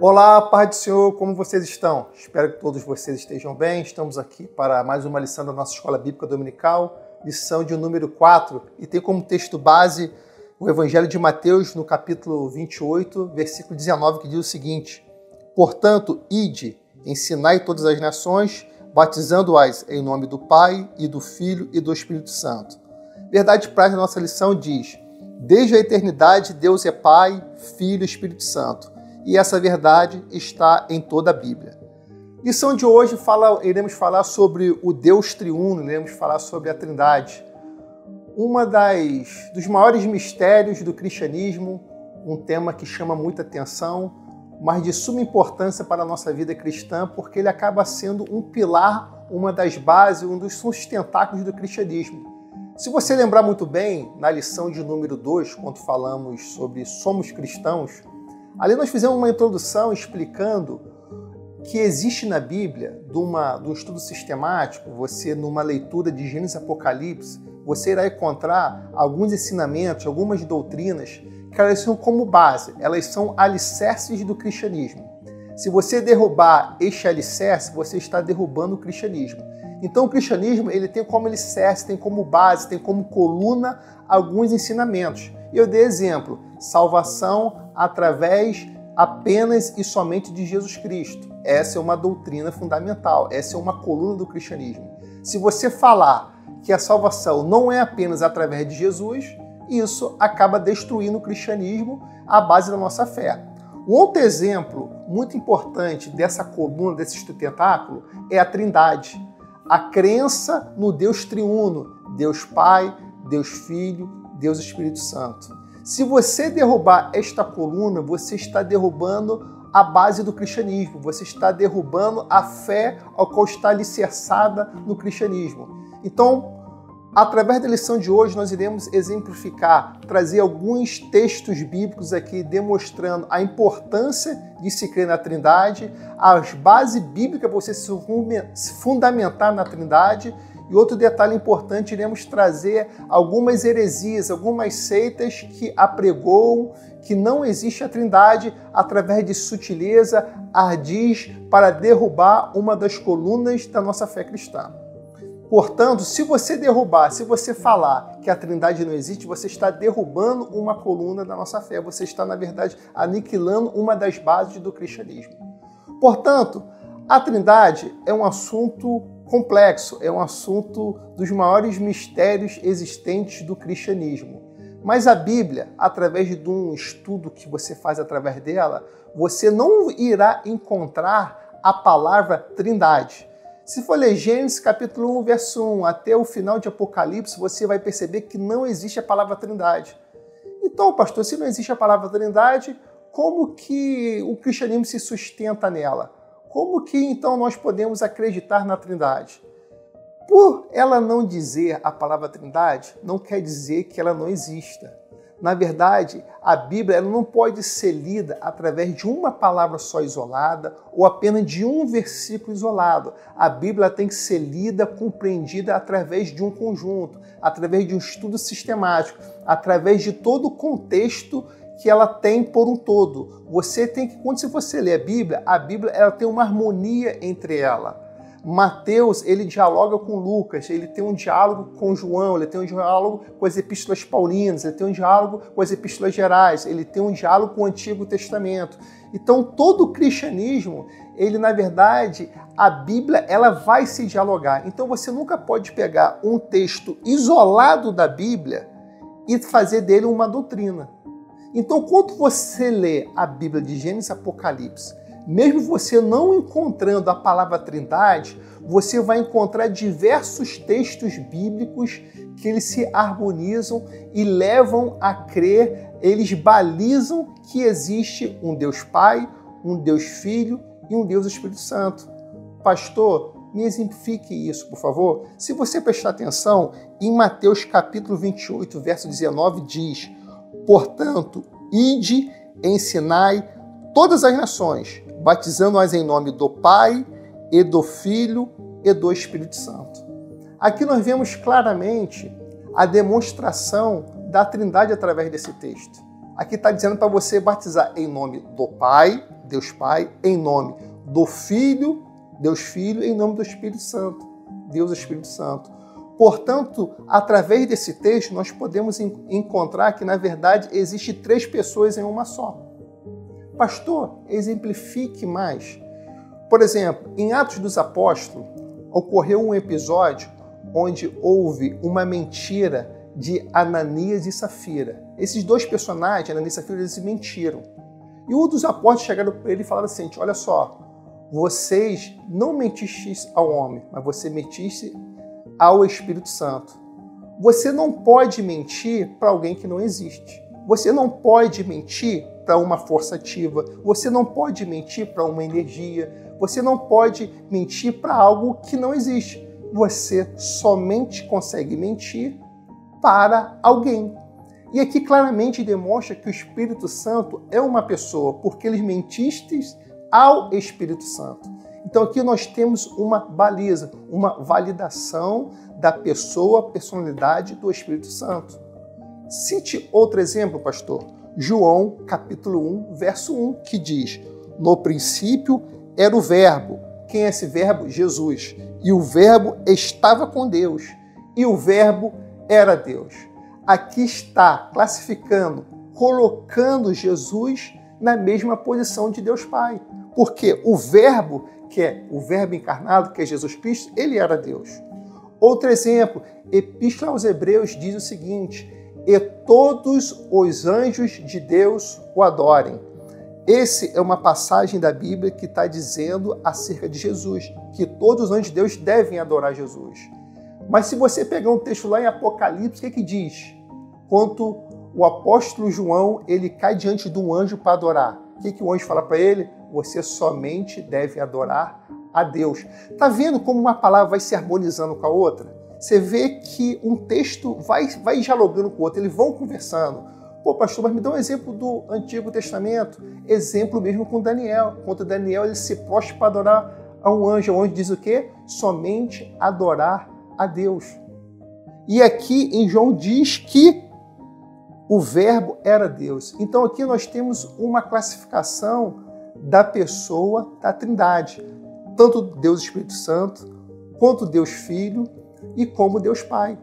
Olá, paz do Senhor, como vocês estão? Espero que todos vocês estejam bem. Estamos aqui para mais uma lição da nossa Escola Bíblica Dominical, lição de número 4, e tem como texto base o Evangelho de Mateus, no capítulo 28, versículo 19, que diz o seguinte: Portanto, ide, ensinai todas as nações, batizando-as em nome do Pai, e do Filho e do Espírito Santo. Verdade prática da nossa lição diz: desde a eternidade, Deus é Pai, Filho e Espírito Santo. E essa verdade está em toda a Bíblia. Lição de hoje iremos falar sobre o Deus triuno, iremos falar sobre a Trindade. Dos maiores mistérios do cristianismo, um tema que chama muita atenção, mas de suma importância para a nossa vida cristã, porque ele acaba sendo um pilar, uma das bases, um dos sustentáculos do cristianismo. Se você lembrar muito bem, na lição de número 2, quando falamos sobre somos cristãos, ali nós fizemos uma introdução explicando que existe na Bíblia, de um estudo sistemático, você numa leitura de Gênesis e Apocalipse, você irá encontrar alguns ensinamentos, algumas doutrinas, que elas são como base, elas são alicerces do cristianismo. Se você derrubar este alicerce, você está derrubando o cristianismo. Então o cristianismo ele tem como alicerce, tem como base, tem como coluna alguns ensinamentos. Eu dei exemplo, salvação através apenas e somente de Jesus Cristo. Essa é uma doutrina fundamental, essa é uma coluna do cristianismo. Se você falar que a salvação não é apenas através de Jesus, isso acaba destruindo o cristianismo, a base da nossa fé. Um outro exemplo muito importante dessa coluna, desse sustentáculo, é a Trindade. A crença no Deus triuno, Deus Pai, Deus Filho, Deus Espírito Santo. Se você derrubar esta coluna, você está derrubando a base do cristianismo, você está derrubando a fé ao qual está alicerçada no cristianismo. Então, através da lição de hoje, nós iremos exemplificar, trazer alguns textos bíblicos aqui demonstrando a importância de se crer na Trindade, as bases bíblicas para você se fundamentar na Trindade. E outro detalhe importante, iremos trazer algumas heresias, algumas seitas que apregoam que não existe a Trindade através de sutileza, ardis, para derrubar uma das colunas da nossa fé cristã. Portanto, se você falar que a Trindade não existe, você está derrubando uma coluna da nossa fé, você está, na verdade, aniquilando uma das bases do cristianismo. Portanto, a Trindade é um assunto complexo, é um assunto dos maiores mistérios existentes do cristianismo. Mas a Bíblia, através de um estudo que você faz através dela, você não irá encontrar a palavra Trindade. Se for ler Gênesis capítulo 1, verso 1 até o final de Apocalipse, você vai perceber que não existe a palavra Trindade. Então, pastor, se não existe a palavra Trindade, como que o cristianismo se sustenta nela? Como que então nós podemos acreditar na Trindade? Por ela não dizer a palavra Trindade, não quer dizer que ela não exista. Na verdade, a Bíblia ela não pode ser lida através de uma palavra só isolada ou apenas de um versículo isolado. A Bíblia tem que ser lida, compreendida através de um conjunto, através de um estudo sistemático, através de todo o contexto que ela tem por um todo. Você tem que, quando você lê a Bíblia ela tem uma harmonia entre ela. Mateus, ele dialoga com Lucas, ele tem um diálogo com João, ele tem um diálogo com as epístolas paulinas, ele tem um diálogo com as epístolas gerais, ele tem um diálogo com o Antigo Testamento. Então, todo o cristianismo, ele, na verdade, a Bíblia, ela vai se dialogar. Então, você nunca pode pegar um texto isolado da Bíblia e fazer dele uma doutrina. Então, quando você lê a Bíblia de Gênesis e Apocalipse, mesmo você não encontrando a palavra Trindade, você vai encontrar diversos textos bíblicos que eles se harmonizam e levam a crer, eles balizam que existe um Deus Pai, um Deus Filho e um Deus Espírito Santo. Pastor, me exemplifique isso, por favor. Se você prestar atenção, em Mateus capítulo 28, verso 19, diz: Portanto, ide, ensinai todas as nações, batizando-as em nome do Pai, e do Filho, e do Espírito Santo. Aqui nós vemos claramente a demonstração da Trindade através desse texto. Aqui está dizendo para você batizar em nome do Pai, Deus Pai, em nome do Filho, Deus Filho, em nome do Espírito Santo, Deus Espírito Santo. Portanto, através desse texto, nós podemos encontrar que, na verdade, existe 3 pessoas em uma só. Pastor, exemplifique mais. Por exemplo, em Atos dos Apóstolos, ocorreu um episódio onde houve uma mentira de Ananias e Safira. Esses 2 personagens, Ananias e Safira, eles mentiram. E um dos apóstolos chegaram para ele e falaram assim, olha só, vocês não mentistes ao homem, mas você mentiste ao Espírito Santo. Você não pode mentir para alguém que não existe. Você não pode mentir para uma força ativa. Você não pode mentir para uma energia. Você não pode mentir para algo que não existe. Você somente consegue mentir para alguém. E aqui claramente demonstra que o Espírito Santo é uma pessoa, porque eles mentistes ao Espírito Santo. Então aqui nós temos uma baliza, uma validação da pessoa, personalidade do Espírito Santo. Cite outro exemplo, pastor. João, capítulo 1, verso 1, que diz: no princípio era o Verbo. Quem é esse Verbo? Jesus. E o Verbo estava com Deus. E o Verbo era Deus. Aqui está classificando, colocando Jesus na mesma posição de Deus Pai. Porque o Verbo, que é o Verbo encarnado, que é Jesus Cristo, ele era Deus. Outro exemplo, Epístola aos Hebreus diz o seguinte: e todos os anjos de Deus o adorem. Essa é uma passagem da Bíblia que está dizendo acerca de Jesus, que todos os anjos de Deus devem adorar Jesus. Mas se você pegar um texto lá em Apocalipse, o que diz? Quando o apóstolo João ele cai diante de um anjo para adorar, o que o anjo fala para ele? Você somente deve adorar a Deus. Está vendo como uma palavra vai se harmonizando com a outra? Você vê que um texto vai dialogando com o outro, eles vão conversando. Pô, pastor, mas me dá um exemplo do Antigo Testamento. Exemplo mesmo com Daniel. Quando Daniel ele se prostra para adorar a um anjo, o anjo diz o quê? Somente adorar a Deus. E aqui em João diz que o Verbo era Deus. Então aqui nós temos uma classificação da pessoa da Trindade. Tanto Deus Espírito Santo, quanto Deus Filho e como Deus Pai.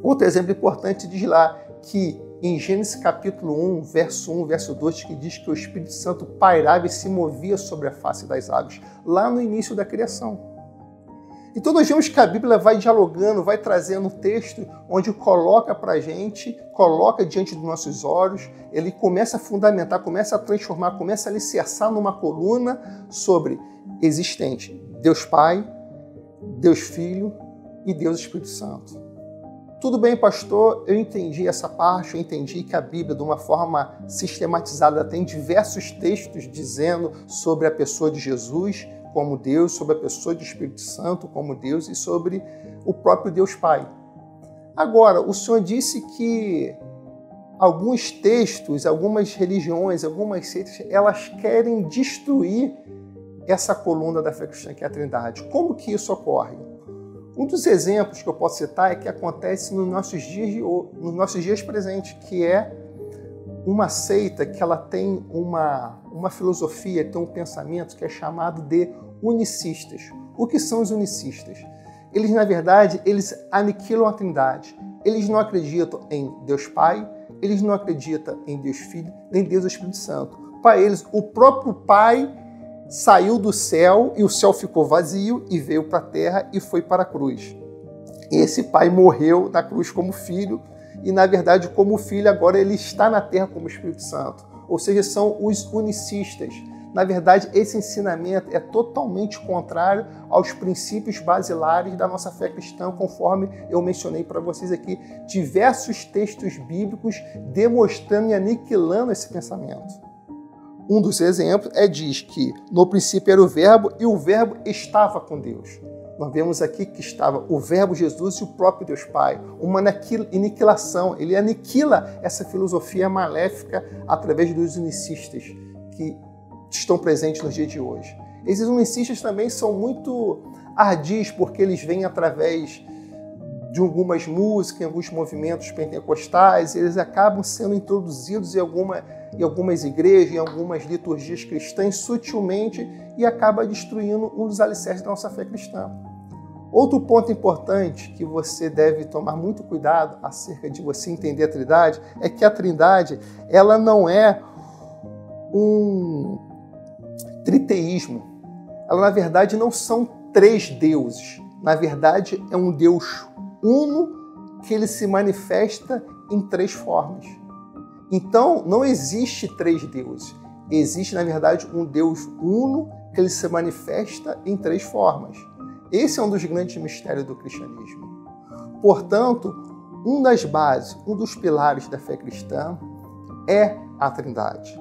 Outro exemplo importante diz lá que em Gênesis capítulo 1, verso 2, que diz que o Espírito Santo pairava e se movia sobre a face das águas, lá no início da criação. Então nós vemos que a Bíblia vai dialogando, vai trazendo um texto onde coloca para a gente, coloca diante dos nossos olhos, ele começa a fundamentar, começa a transformar, começa a alicerçar numa coluna sobre existente Deus Pai, Deus Filho e Deus Espírito Santo. Tudo bem, pastor, eu entendi essa parte, eu entendi que a Bíblia, de uma forma sistematizada, tem diversos textos dizendo sobre a pessoa de Jesus como Deus, sobre a pessoa do Espírito Santo como Deus e sobre o próprio Deus Pai. Agora, o Senhor disse que alguns textos, algumas religiões, algumas seitas, elas querem destruir essa coluna da fé cristã que é a Trindade. Como que isso ocorre? Um dos exemplos que eu posso citar é que acontece nos nossos dias presentes, que é uma seita que ela tem uma filosofia, tem um pensamento que é chamado de unicistas. O que são os unicistas? Eles, na verdade, eles aniquilam a Trindade. Eles não acreditam em Deus Pai, eles não acreditam em Deus Filho, nem Deus Espírito Santo. Para eles, o próprio Pai saiu do céu e o céu ficou vazio e veio para a terra e foi para a cruz. Esse pai morreu na cruz como filho e, na verdade, como filho, agora ele está na terra como Espírito Santo. Ou seja, são os unicistas. Na verdade, esse ensinamento é totalmente contrário aos princípios basilares da nossa fé cristã, conforme eu mencionei para vocês aqui diversos textos bíblicos demonstrando e aniquilando esse pensamento. Um dos exemplos diz que no princípio era o Verbo e o Verbo estava com Deus. Nós vemos aqui que estava o Verbo Jesus e o próprio Deus Pai. Uma aniquilação. Ele aniquila essa filosofia maléfica através dos unicistas que estão presentes nos dias de hoje. Esses unicistas também são muito ardis porque eles vêm através de algumas músicas, em alguns movimentos pentecostais, eles acabam sendo introduzidos em algumas igrejas, em algumas liturgias cristãs, sutilmente, e acaba destruindo um dos alicerces da nossa fé cristã. Outro ponto importante que você deve tomar muito cuidado acerca de você entender a Trindade é que a Trindade, ela não é um triteísmo. Ela, na verdade, não são 3 deuses. Na verdade, é um Deus uno que ele se manifesta em 3 formas. Então, não existe 3 deuses. Existe, na verdade, um Deus uno que ele se manifesta em 3 formas. Esse é um dos grandes mistérios do cristianismo. Portanto, um das bases, um dos pilares da fé cristã é a Trindade.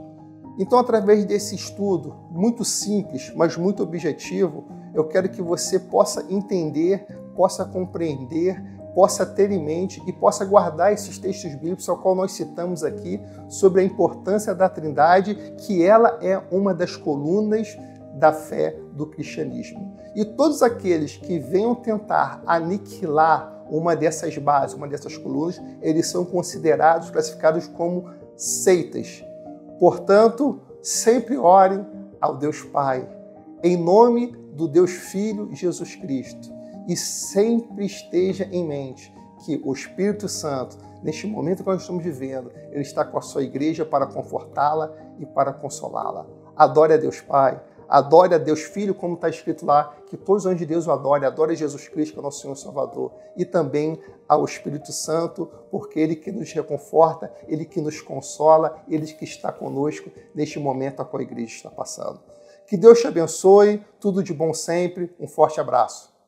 Então, através desse estudo muito simples, mas muito objetivo, eu quero que você possa entender, possa compreender, possa ter em mente e possa guardar esses textos bíblicos ao qual nós citamos aqui sobre a importância da Trindade, que ela é uma das colunas da fé do cristianismo. E todos aqueles que venham tentar aniquilar uma dessas bases, uma dessas colunas, eles são considerados, classificados como seitas. Portanto, sempre orem ao Deus Pai, em nome do Deus Filho Jesus Cristo. E sempre esteja em mente que o Espírito Santo, neste momento que nós estamos vivendo, ele está com a sua igreja para confortá-la e para consolá-la. Adore a Deus Pai, adore a Deus Filho, como está escrito lá, que todos os anjos de Deus o adorem, adore a Jesus Cristo, que é o nosso Senhor e Salvador, e também ao Espírito Santo, porque Ele que nos reconforta, Ele que nos consola, Ele que está conosco neste momento a qual a igreja está passando. Que Deus te abençoe, tudo de bom sempre, um forte abraço.